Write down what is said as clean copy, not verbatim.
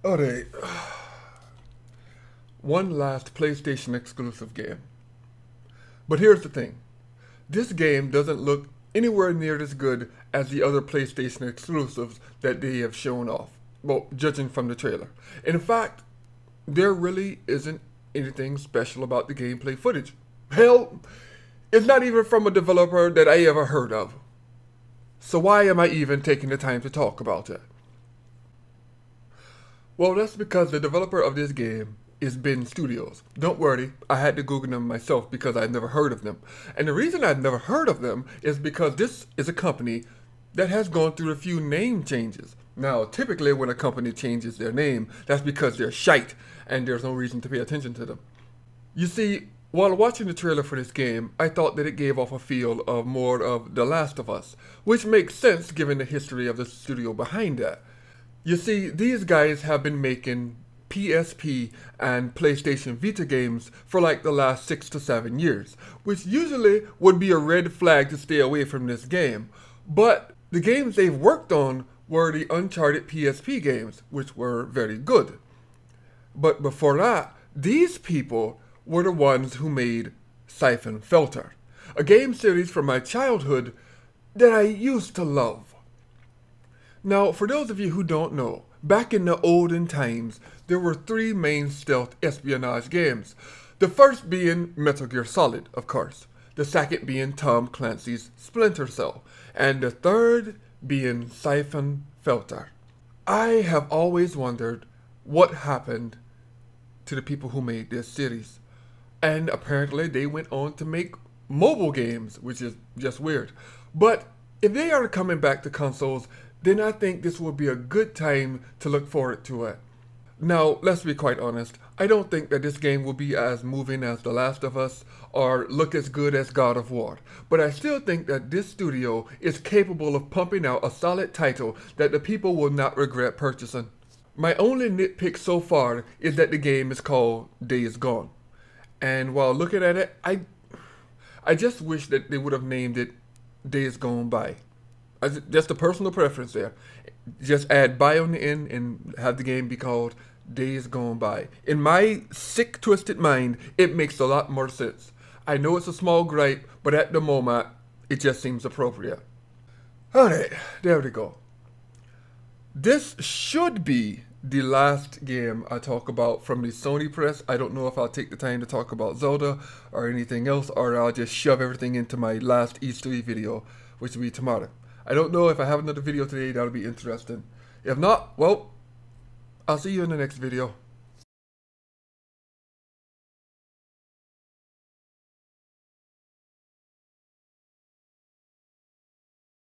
Alright, one last PlayStation exclusive game. But here's the thing. This game doesn't look anywhere near as good as the other PlayStation exclusives that they have shown off. Well, judging from the trailer. In fact, there really isn't anything special about the gameplay footage. Hell, it's not even from a developer that I ever heard of. So why am I even taking the time to talk about it? Well, that's because the developer of this game is Bin Studios. Don't worry, I had to Google them myself because I'd never heard of them. And the reason I'd never heard of them is because this is a company that has gone through a few name changes. Now, typically when a company changes their name, that's because they're shite and there's no reason to pay attention to them. You see, while watching the trailer for this game, I thought that it gave off a feel of more of The Last of Us, which makes sense given the history of the studio behind that. You see, these guys have been making PSP and PlayStation Vita games for like the last 6 to 7 years, which usually would be a red flag to stay away from this game. But the games they've worked on were the Uncharted PSP games, which were very good. But before that, these people were the ones who made Siphon Filter, a game series from my childhood that I used to love. Now, for those of you who don't know, back in the olden times, there were 3 main stealth espionage games. The first being Metal Gear Solid, of course. The second being Tom Clancy's Splinter Cell. And the third being Siphon Filter. I have always wondered what happened to the people who made this series. And apparently they went on to make mobile games, which is just weird. But if they are coming back to consoles, then I think this will be a good time to look forward to it. Now, let's be quite honest, I don't think that this game will be as moving as The Last of Us or look as good as God of War, but I still think that this studio is capable of pumping out a solid title that the people will not regret purchasing. My only nitpick so far is that the game is called Days Gone, and while looking at it, I just wish that they would have named it Days Gone By. Just a personal preference there. Just add by on the end and have the game be called Days Gone By. In my sick, twisted mind, it makes a lot more sense. I know it's a small gripe, but at the moment, it just seems appropriate. Alright, there we go. This should be the last game I talk about from the Sony press. I don't know if I'll take the time to talk about Zelda or anything else, or I'll just shove everything into my last E3 video, which will be tomorrow. I don't know if I have another video today that'll be interesting. If not, well, I'll see you in the next video.